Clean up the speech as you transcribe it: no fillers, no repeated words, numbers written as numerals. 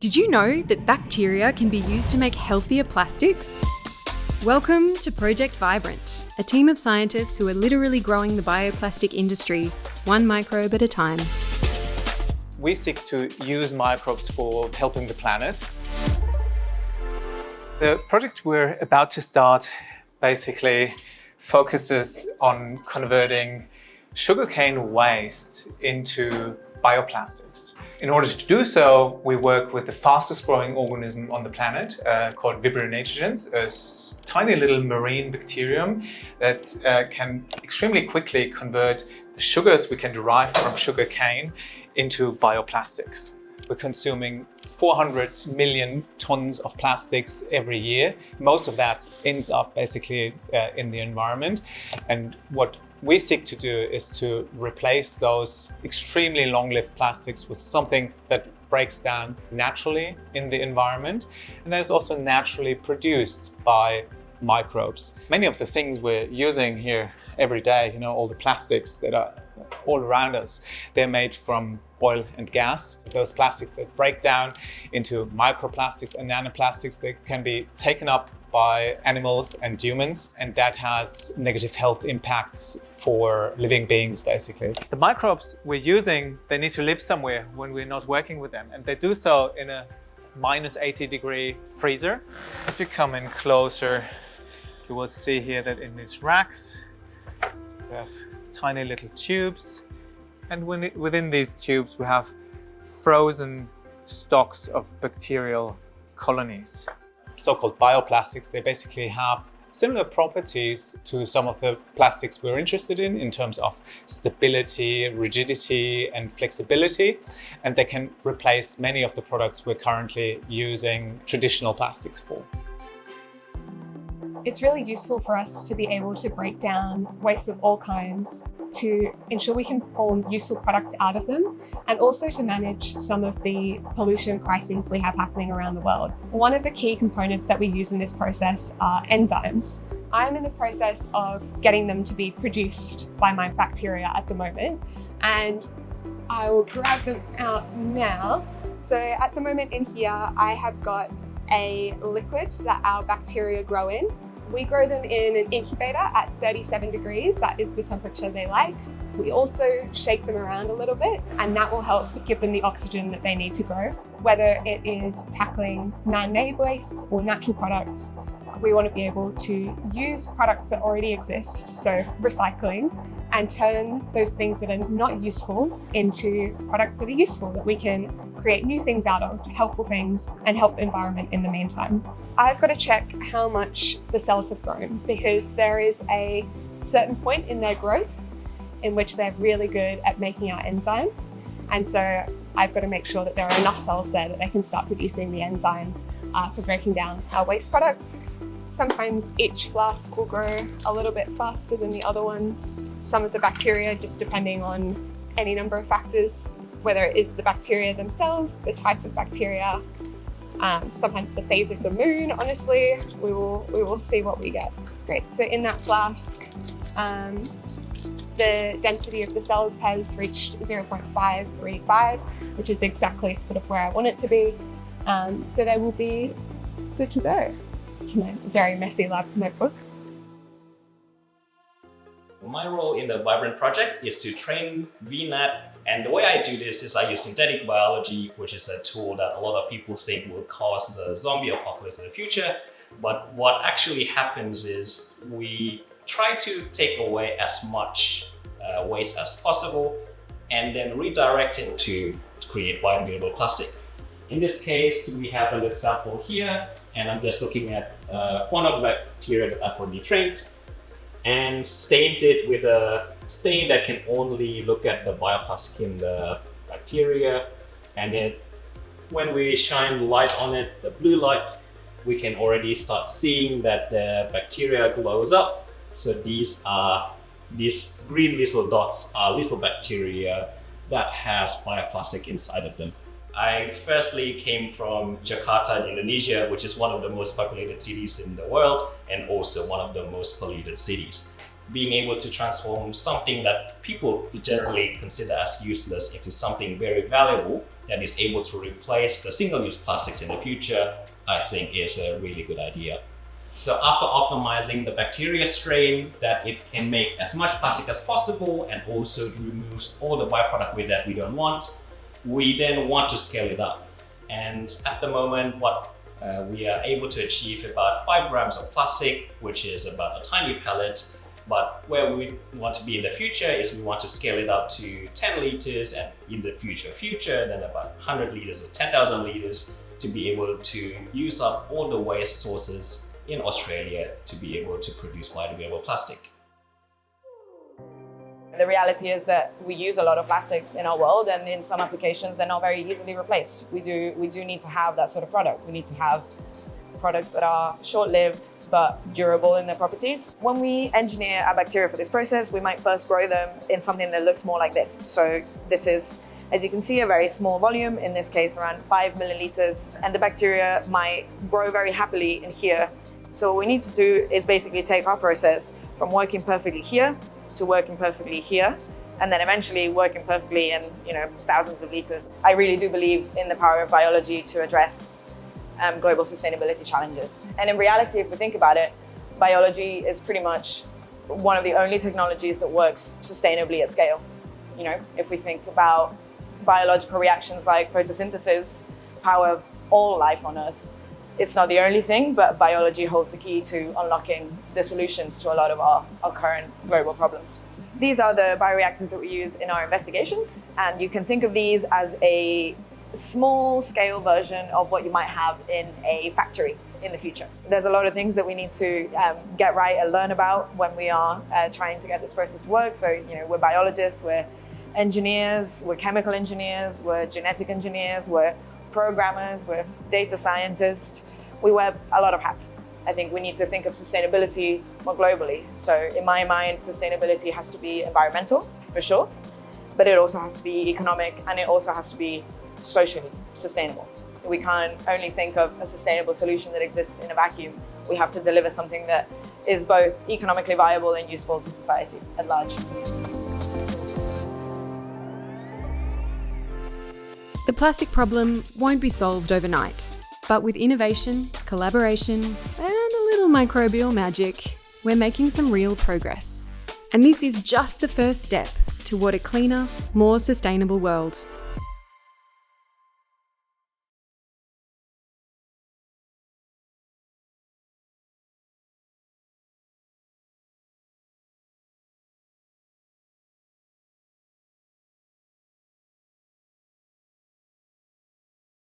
Did you know that bacteria can be used to make healthier plastics? Welcome to Project Vibrant, a team of scientists who are literally growing the bioplastic industry, one microbe at a time. We seek to use microbes for helping the planet. The project we're about to start basically focuses on converting sugarcane waste into bioplastics. In order to do so, we work with the fastest growing organism on the planet called Vibrio natriegens, a tiny little marine bacterium that can extremely quickly convert the sugars we can derive from sugarcane into bioplastics. We're consuming 400 million tons of plastics every year. Most of that ends up basically in the environment. And what we seek to do is to replace those extremely long-lived plastics with something that breaks down naturally in the environment and that is also naturally produced by microbes. Many of the things we're using here every day, all the plastics that are all around us, they're made from oil and gas. Those plastics that break down into microplastics and nanoplastics, they can be taken up by animals and humans, and that has negative health impacts for living beings, basically. The microbes we're using, they need to live somewhere when we're not working with them, and they do so in a minus 80-degree freezer. If you come in closer, you will see here that in these racks, we have tiny little tubes, and within these tubes we have frozen stocks of bacterial colonies. So-called bioplastics, they basically have similar properties to some of the plastics we're interested in terms of stability, rigidity, and flexibility, and they can replace many of the products we're currently using traditional plastics for. It's really useful for us to be able to break down waste of all kinds to ensure we can form useful products out of them and also to manage some of the pollution crises we have happening around the world. One of the key components that we use in this process are enzymes. I'm in the process of getting them to be produced by my bacteria at the moment, and I will grab them out now. So at the moment in here, I have got a liquid that our bacteria grow in. We grow them in an incubator at 37 degrees. That is the temperature they like. We also shake them around a little bit, and that will help give them the oxygen that they need to grow. Whether it is tackling man-made waste or natural products, we want to be able to use products that already exist, so recycling, and turn those things that are not useful into products that are useful, that we can create new things out of, helpful things, and help the environment in the meantime. I've got to check how much the cells have grown because there is a certain point in their growth in which they're really good at making our enzyme. And so I've got to make sure that there are enough cells there that they can start producing the enzyme for breaking down our waste products. Sometimes each flask will grow a little bit faster than the other ones. Some of the bacteria, just depending on any number of factors, whether it is the bacteria themselves, the type of bacteria, sometimes the phase of the moon, honestly, we will see what we get. Great, so in that flask, the density of the cells has reached 0.535, which is exactly sort of where I want it to be. So they will be good to go. My very messy lab notebook. My role in the Vibrant project is to train VNet, and the way I do this is I use synthetic biology, which is a tool that a lot of people think will cause the zombie apocalypse in the future. But what actually happens is we try to take away as much waste as possible and then redirect it to create biodegradable plastic. In this case, we have a little sample here, and I'm just looking at one of the bacteria that I've already trained and stained it with a stain that can only look at the bioplastic in the bacteria. And then when we shine light on it, the blue light, we can already start seeing that the bacteria glows up. So these green little dots are little bacteria that has bioplastic inside of them. I firstly came from Jakarta in Indonesia, which is one of the most populated cities in the world and also one of the most polluted cities. Being able to transform something that people generally consider as useless into something very valuable that is able to replace the single-use plastics in the future, I think is a really good idea. So after optimizing the bacteria strain that it can make as much plastic as possible and also removes all the byproduct with that we don't want, we then want to scale it up. And at the moment, what we are able to achieve about 5 grams of plastic, which is about a tiny pellet. But where we want to be in the future is we want to scale it up to 10 liters, and in the future, then about 100 liters or 10,000 liters to be able to use up all the waste sources in Australia to be able to produce biodegradable plastic. The reality is that we use a lot of plastics in our world, and in some applications they're not very easily replaced. We do need to have that sort of product. We need to have products that are short-lived but durable in their properties. When we engineer our bacteria for this process, we might first grow them in something that looks more like this. So this is, as you can see, a very small volume, in this case around 5 milliliters, and the bacteria might grow very happily in here. So what we need to do is basically take our process from working perfectly here to working perfectly here, and then eventually working perfectly in thousands of liters. I really do believe in the power of biology to address global sustainability challenges. And in reality, if we think about it, biology is pretty much one of the only technologies that works sustainably at scale. If we think about biological reactions like photosynthesis power all life on Earth, it's not the only thing, but biology holds the key to unlocking the solutions to a lot of our current global problems. These are the bioreactors that we use in our investigations, and you can think of these as a small scale version of what you might have in a factory in the future. There's a lot of things that we need to get right and learn about when we are trying to get this process to work. So, we're biologists, we're engineers, we're chemical engineers, we're genetic engineers, we're programmers, we're data scientists. We wear a lot of hats. I think we need to think of sustainability more globally. So in my mind, sustainability has to be environmental, for sure, but it also has to be economic, and it also has to be socially sustainable. We can't only think of a sustainable solution that exists in a vacuum. We have to deliver something that is both economically viable and useful to society at large. The plastic problem won't be solved overnight, but with innovation, collaboration, and a little microbial magic, we're making some real progress. And this is just the first step toward a cleaner, more sustainable world.